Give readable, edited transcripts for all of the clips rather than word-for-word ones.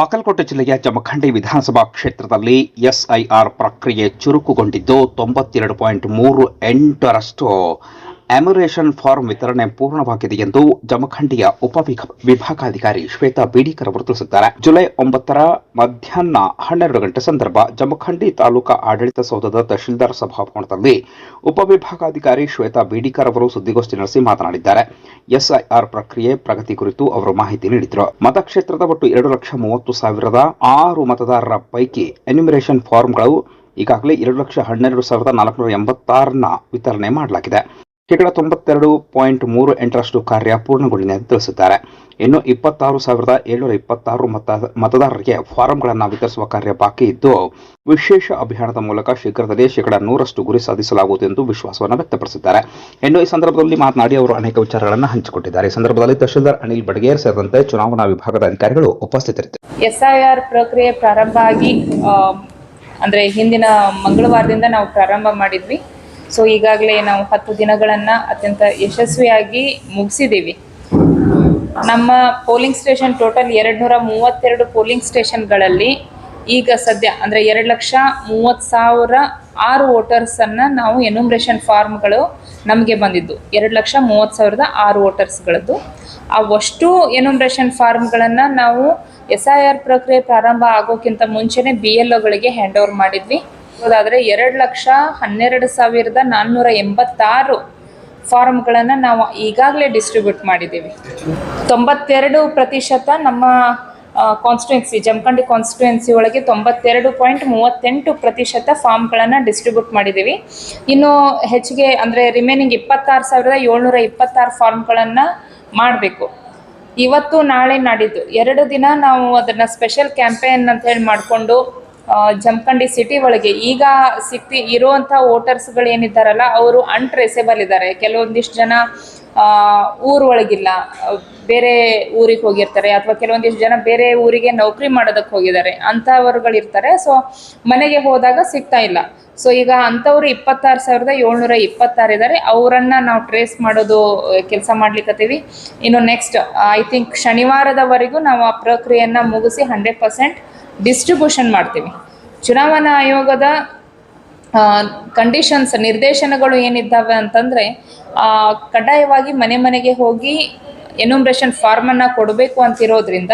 ಬಾಗಲಕೋಟೆ ಜಿಲ್ಲೆಯ ಜಮಖಂಡಿ ವಿಧಾನಸಭಾ ಕ್ಷೇತ್ರದಲ್ಲಿ ಎಸ್ಐಆರ್ ಪ್ರಕ್ರಿಯೆ ಚುರುಕುಗೊಂಡಿದ್ದು 92.38ರಷ್ಟು ಎಮ್ಯುರೇಷನ್ ಫಾರ್ಮ್ ವಿತರಣೆ ಪೂರ್ಣವಾಗಿದೆ ಎಂದು ಜಮಖಂಡಿಯ ಉಪವಿಭಾಗಾಧಿಕಾರಿ ಶ್ವೇತಾ ಬೀಡಿಕರ್ ಅವರು ತಿಳಿಸಿದ್ದಾರೆ. ಜುಲೈ 9ರ ಮಧ್ಯಾಹ್ನ 12 ಗಂಟೆ ಸಂದರ್ಭ ಜಮಖಂಡಿ ತಾಲೂಕಾ ಆಡಳಿತ ಸೌಧದ ತಹಶೀಲ್ದಾರ್ ಸಭಾಭವನದಲ್ಲಿ ಉಪವಿಭಾಗಾಧಿಕಾರಿ ಶ್ವೇತಾ ಬೀಡಿಕರ್ ಅವರು ಸುದ್ದಿಗೋಷ್ಠಿ ನಡೆಸಿ ಮಾತನಾಡಿದ್ದಾರೆ. ಎಸ್ಐಆರ್ ಪ್ರಕ್ರಿಯೆ ಪ್ರಗತಿ ಕುರಿತು ಅವರು ಮಾಹಿತಿ ನೀಡಿದರು. ಮತಕ್ಷೇತ್ರದ ಒಟ್ಟು 2,30,6 ಮತದಾರರ ಪೈಕಿ ಎನ್ಯುಮರೇಷನ್ ಫಾರ್ಮ್ಗಳು ಈಗಾಗಲೇ 2,12,486ನ ವಿತರಣೆ ಮಾಡಲಾಗಿದೆ. ಶೇಕಡ 92.38ರಷ್ಟು ಕಾರ್ಯ ಪೂರ್ಣಗೊಂಡಿದೆ ಎಂದು ತಿಳಿಸಿದ್ದಾರೆ. ಇನ್ನು 26,726 ಮತದಾರರಿಗೆ ಫಾರಂಗಳನ್ನು ವಿತರಿಸುವ ಕಾರ್ಯ ಬಾಕಿ ಇದ್ದು, ವಿಶೇಷ ಅಭಿಯಾನದ ಮೂಲಕ ಶೀಘ್ರದಲ್ಲೇ ಶೇಕಡ 100ರಷ್ಟು ಗುರಿ ಸಾಧಿಸಲಾಗುವುದು ಎಂದು ವಿಶ್ವಾಸವನ್ನು ವ್ಯಕ್ತಪಡಿಸಿದ್ದಾರೆ. ಇನ್ನು ಈ ಸಂದರ್ಭದಲ್ಲಿ ಮಾತನಾಡಿ ಅವರು ಅನೇಕ ವಿಚಾರಗಳನ್ನು ಹಂಚಿಕೊಂಡಿದ್ದಾರೆ. ಈ ಸಂದರ್ಭದಲ್ಲಿ ತಹಶೀಲ್ದಾರ್ ಅನಿಲ್ ಬಡಗೇರ್ ಸೇರಿದಂತೆ ಚುನಾವಣಾ ವಿಭಾಗದ ಅಧಿಕಾರಿಗಳು ಉಪಸ್ಥಿತರಿದ್ದರು. ಎಸ್ಐಆರ್ ಪ್ರಕ್ರಿಯೆ ಪ್ರಾರಂಭ ಆಗಿ ಅಂದರೆ ಹಿಂದಿನ ಮಂಗಳವಾರದಿಂದ ನಾವು ಪ್ರಾರಂಭ ಮಾಡಿದ್ವಿ. ಸೊ ಈಗಾಗಲೇ ನಾವು 10 ದಿನಗಳನ್ನು ಅತ್ಯಂತ ಯಶಸ್ವಿಯಾಗಿ ಮುಗಿಸಿದ್ದೀವಿ. ನಮ್ಮ ಪೋಲಿಂಗ್ ಸ್ಟೇಷನ್ ಟೋಟಲ್ 232 ಪೋಲಿಂಗ್ ಸ್ಟೇಷನ್ಗಳಲ್ಲಿ ಈಗ ಸದ್ಯ ಅಂದರೆ 2,30,6 ವೋಟರ್ಸನ್ನು ನಾವು ಎನ್ಯುಮರೇಷನ್ ಫಾರ್ಮ್ಗಳು ನಮಗೆ ಬಂದಿದ್ದು 2,30,6 ವೋಟರ್ಸ್ಗಳದ್ದು. ಅವಷ್ಟು ಎನ್ಯುಮರೇಷನ್ ಫಾರ್ಮ್ಗಳನ್ನು ನಾವು ಎಸ್ಐಆರ್ ಪ್ರಕ್ರಿಯೆ ಪ್ರಾರಂಭ ಆಗೋಕ್ಕಿಂತ ಮುಂಚೆನೇ BLOಗಳಿಗೆ ಹ್ಯಾಂಡ್ ಓವರ್ ಮಾಡಿದ್ವಿ. ಅದಾದರೆ 2,12,486 ಫಾರ್ಮ್ಗಳನ್ನು ನಾವು ಈಗಾಗಲೇ ಡಿಸ್ಟ್ರಿಬ್ಯೂಟ್ ಮಾಡಿದ್ದೀವಿ. 92% ನಮ್ಮ ಕಾನ್ಸ್ಟಿಟ್ಯೂನ್ಸಿ ಜಮಖಂಡಿ ಕಾನ್ಸ್ಟಿಟ್ಯೂನ್ಸಿ ಒಳಗೆ 92.38% ಫಾರ್ಮ್ಗಳನ್ನು ಡಿಸ್ಟ್ರಿಬ್ಯೂಟ್ ಮಾಡಿದ್ದೀವಿ. ಇನ್ನು ಹೆಚ್ಚಿಗೆ ಅಂದರೆ ರಿಮೈನಿಂಗ್ 26,726 ಫಾರ್ಮ್ಗಳನ್ನು ಮಾಡಬೇಕು. ಇವತ್ತು ನಾಳೆ ನಾಡಿದ್ದು 2 ದಿನ ನಾವು ಅದನ್ನು ಸ್ಪೆಷಲ್ ಕ್ಯಾಂಪೇನ್ ಅಂತ ಹೇಳಿ ಮಾಡಿಕೊಂಡು ಜಮಖಂಡಿ ಸಿಟಿ ಒಳಗೆ ಈಗ ಇರುವಂಥ ವೋಟರ್ಸ್ಗಳು ಏನಿದ್ದಾರಲ್ಲ ಅವರು ಅನ್ಟ್ರೇಸೇಬಲ್ ಇದ್ದಾರೆ. ಕೆಲವೊಂದಿಷ್ಟು ಜನ ಊರೊಳಗಿಲ್ಲ, ಬೇರೆ ಊರಿಗೆ ಹೋಗಿರ್ತಾರೆ, ಅಥವಾ ಕೆಲವೊಂದಿಷ್ಟು ಜನ ಬೇರೆ ಊರಿಗೆ ನೌಕರಿ ಮಾಡೋದಕ್ಕೆ ಹೋಗಿದ್ದಾರೆ, ಅಂಥವ್ರುಗಳಿರ್ತಾರೆ. ಸೊ ಮನೆಗೆ ಹೋದಾಗ ಸಿಗ್ತಾ ಇಲ್ಲ. ಸೊ ಈಗ ಅಂಥವ್ರು 26,726 ಇದ್ದಾರೆ. ಅವರನ್ನು ನಾವು ಟ್ರೇಸ್ ಮಾಡೋದು ಕೆಲಸ ಮಾಡ್ಲಿಕ್ಕತ್ತೀವಿ. ಇನ್ನು ನೆಕ್ಸ್ಟ್ ಐ ಥಿಂಕ್ ಶನಿವಾರದವರೆಗೂ ನಾವು ಆ ಪ್ರಕ್ರಿಯೆಯನ್ನು ಮುಗಿಸಿ 100% ಡಿಸ್ಟ್ರಿಬ್ಯೂಷನ್ ಮಾಡ್ತೀವಿ. ಚುನಾವಣಾ ಆಯೋಗದ ಕಂಡೀಷನ್ಸ್ ನಿರ್ದೇಶನಗಳು ಏನಿದ್ದಾವೆ ಅಂತಂದರೆ, ಕಡ್ಡಾಯವಾಗಿ ಮನೆಗೆ ಹೋಗಿ ಎನ್ಯುಮರೇಷನ್ ಫಾರ್ಮನ್ನು ಕೊಡಬೇಕು ಅಂತಿರೋದ್ರಿಂದ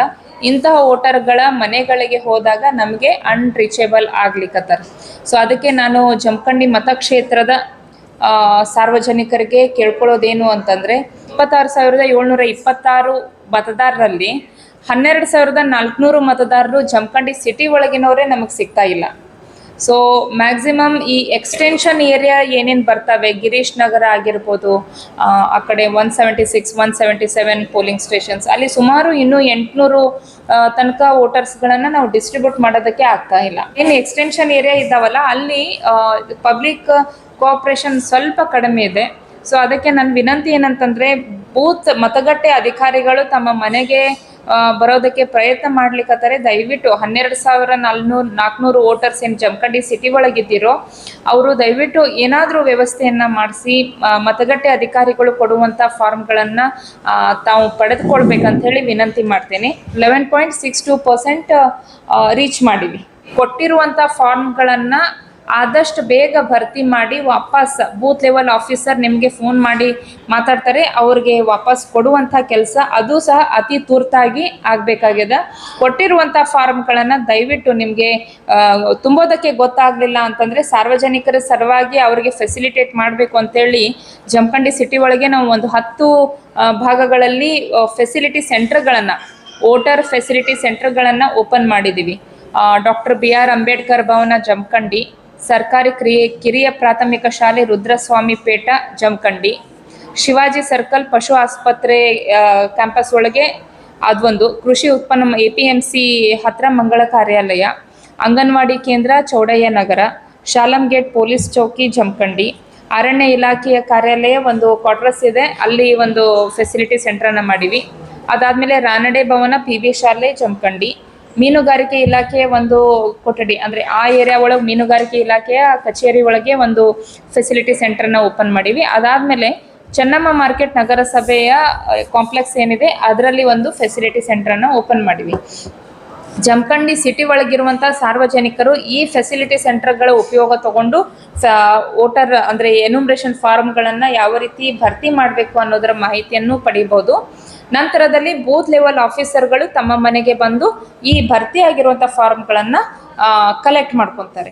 ಇಂತಹ ವೋಟರ್ಗಳ ಮನೆಗಳಿಗೆ ಹೋದಾಗ ನಮಗೆ ಅನ್ರೀಚೇಬಲ್ ಆಗ್ಲಿಕ್ಕತ್ತಾರೆ. ಸೊ ಅದಕ್ಕೆ ನಾನು ಜಮಖಂಡಿ ಮತಕ್ಷೇತ್ರದ ಸಾರ್ವಜನಿಕರಿಗೆ ಕೇಳ್ಕೊಳ್ಳೋದೇನು ಅಂತಂದರೆ, 26,726 ಮತದಾರರಲ್ಲಿ 12,400 ಮತದಾರರು ಜಮಖಂಡಿ ಸಿಟಿ ಒಳಗಿನವರೇ ನಮಗೆ ಸಿಗ್ತಾ ಇಲ್ಲ. ಸೊ ಮ್ಯಾಕ್ಸಿಮಮ್ ಈ ಎಕ್ಸ್ಟೆನ್ಷನ್ ಏರಿಯಾ ಏನೇನು ಬರ್ತವೆ, ಗಿರೀಶ್ ನಗರ ಆಗಿರ್ಬೋದು, ಆ ಕಡೆ 176, 177 ಪೋಲಿಂಗ್ ಸ್ಟೇಷನ್ಸ್, ಅಲ್ಲಿ ಸುಮಾರು ಇನ್ನೂ 800 ತನಕ ವೋಟರ್ಸ್ಗಳನ್ನು ನಾವು ಡಿಸ್ಟ್ರಿಬ್ಯೂಟ್ ಮಾಡೋದಕ್ಕೆ ಆಗ್ತಾ ಇಲ್ಲ. ಏನು ಎಕ್ಸ್ಟೆನ್ಷನ್ ಏರಿಯಾ ಇದ್ದಾವಲ್ಲ ಅಲ್ಲಿ ಪಬ್ಲಿಕ್ ಕೋಆಪ್ರೇಷನ್ ಸ್ವಲ್ಪ ಕಡಿಮೆ ಇದೆ. ಸೊ ಅದಕ್ಕೆ ನನ್ನ ವಿನಂತಿ ಏನಂತಂದರೆ, ಬೂತ್ ಮತಗಟ್ಟೆ ಅಧಿಕಾರಿಗಳು ತಮ್ಮ ಮನೆಗೆ ಬರೋದಕ್ಕೆ ಪ್ರಯತ್ನ ಮಾಡ್ಲಿಕ್ಕತ್ತಾರೆ. ದಯವಿಟ್ಟು 12,400 ವೋಟರ್ಸ್ ಏನು ಜಮಖಂಡಿ ಸಿಟಿ ಒಳಗಿದ್ದೀರೋ ಅವರು ದಯವಿಟ್ಟು ಏನಾದರೂ ವ್ಯವಸ್ಥೆಯನ್ನು ಮಾಡಿಸಿ ಮತಗಟ್ಟೆ ಅಧಿಕಾರಿಗಳು ಕೊಡುವಂಥ ಫಾರ್ಮ್ಗಳನ್ನು ತಾವು ಪಡೆದುಕೊಳ್ಬೇಕಂತ ಹೇಳಿ ವಿನಂತಿ ಮಾಡ್ತೇನೆ. 11.62% ರೀಚ್ ಮಾಡಿವಿ. ಕೊಟ್ಟಿರುವಂಥ ಫಾರ್ಮ್ಗಳನ್ನು ಆದಷ್ಟು ಬೇಗ ಭರ್ತಿ ಮಾಡಿ ವಾಪಸ್ ಬೂತ್ ಲೆವೆಲ್ ಆಫೀಸರ್ ನಿಮಗೆ ಫೋನ್ ಮಾಡಿ ಮಾತಾಡ್ತಾರೆ, ಅವ್ರಿಗೆ ವಾಪಸ್ ಕೊಡುವಂಥ ಕೆಲಸ ಅದು ಸಹ ಅತಿ ತುರ್ತಾಗಿ ಆಗಬೇಕಾಗಿದೆ. ಕೊಟ್ಟಿರುವಂಥ ಫಾರ್ಮ್ಗಳನ್ನು ದಯವಿಟ್ಟು ನಿಮಗೆ ತುಂಬೋದಕ್ಕೆ ಗೊತ್ತಾಗಲಿಲ್ಲ ಅಂತಂದರೆ ಸಾರ್ವಜನಿಕರ ಸಲುವಾಗಿ ಅವರಿಗೆ ಫೆಸಿಲಿಟೇಟ್ ಮಾಡಬೇಕು ಅಂತೇಳಿ ಜಮಖಂಡಿ ಸಿಟಿ ಒಳಗೆ ನಾವು ಒಂದು 10 ಭಾಗಗಳಲ್ಲಿ ಫೆಸಿಲಿಟಿ ಸೆಂಟರ್ಗಳನ್ನು, ವೋಟರ್ ಫೆಸಿಲಿಟಿ ಸೆಂಟರ್ಗಳನ್ನು ಓಪನ್ ಮಾಡಿದ್ದೀವಿ. ಡಾಕ್ಟರ್ BR ಅಂಬೇಡ್ಕರ್ ಭವನ ಜಮಖಂಡಿ, ಸರ್ಕಾರಿ ಕಿರಿಯ ಪ್ರಾಥಮಿಕ ಶಾಲೆ ರುದ್ರಸ್ವಾಮಿ ಪೇಟ ಜಮಖಂಡಿ, ಶಿವಾಜಿ ಸರ್ಕಲ್ ಪಶು ಆಸ್ಪತ್ರೆ ಕ್ಯಾಂಪಸ್ ಒಳಗೆ ಅದೊಂದು, ಕೃಷಿ ಉತ್ಪನ್ನ APMC ಹತ್ರ ಮಂಗಳ ಕಾರ್ಯಾಲಯ, ಅಂಗನವಾಡಿ ಕೇಂದ್ರ ಚೌಡಯ್ಯ ನಗರ, ಶಾಲಂ ಗೇಟ್ ಪೊಲೀಸ್ ಚೌಕಿ ಜಮಖಂಡಿ, ಅರಣ್ಯ ಇಲಾಖೆಯ ಕಾರ್ಯಾಲಯ ಒಂದು ಕ್ವಾರ್ಟರ್ಸ್ ಇದೆ, ಅಲ್ಲಿ ಒಂದು ಫೆಸಿಲಿಟಿ ಸೆಂಟರನ್ನು ಮಾಡಿವಿ. ಅದಾದಮೇಲೆ ರಾನಡೆ ಭವನ PB ಶಾಲೆ ಜಮಖಂಡಿ, ಮೀನುಗಾರಿಕೆ ಇಲಾಖೆಯ ಒಂದು ಕೊಠಡಿ ಅಂದರೆ ಆ ಏರಿಯಾ ಒಳಗೆ ಮೀನುಗಾರಿಕೆ ಇಲಾಖೆಯ ಕಚೇರಿ ಒಳಗೆ ಒಂದು ಫೆಸಿಲಿಟಿ ಸೆಂಟರ್ನ ಓಪನ್ ಮಾಡೀವಿ. ಅದಾದಮೇಲೆ ಚೆನ್ನಮ್ಮ ಮಾರ್ಕೆಟ್ ನಗರಸಭೆಯ ಕಾಂಪ್ಲೆಕ್ಸ್ ಏನಿದೆ ಅದರಲ್ಲಿ ಒಂದು ಫೆಸಿಲಿಟಿ ಸೆಂಟರನ್ನು ಓಪನ್ ಮಾಡಿವಿ. ಜಮಖಂಡಿ ಸಿಟಿ ಒಳಗಿರುವಂಥ ಸಾರ್ವಜನಿಕರು ಈ ಫೆಸಿಲಿಟಿ ಸೆಂಟರ್ಗಳ ಉಪಯೋಗ ತಗೊಂಡು ವೋಟರ್ ಅಂದರೆ ಎನ್ಯುಮರೇಷನ್ ಫಾರ್ಮ್ಗಳನ್ನು ಯಾವ ರೀತಿ ಭರ್ತಿ ಮಾಡಬೇಕು ಅನ್ನೋದರ ಮಾಹಿತಿಯನ್ನು ಪಡಿಬೋದು. ನಂತರದಲ್ಲಿ ಬೂತ್ ಲೆವೆಲ್ ಆಫೀಸರ್ಗಳು ತಮ್ಮ ಮನೆಗೆ ಬಂದು ಈ ಭರ್ತಿ ಆಗಿರುವಂಥ ಫಾರ್ಮ್ಗಳನ್ನು ಕಲೆಕ್ಟ್ ಮಾಡ್ಕೊತಾರೆ.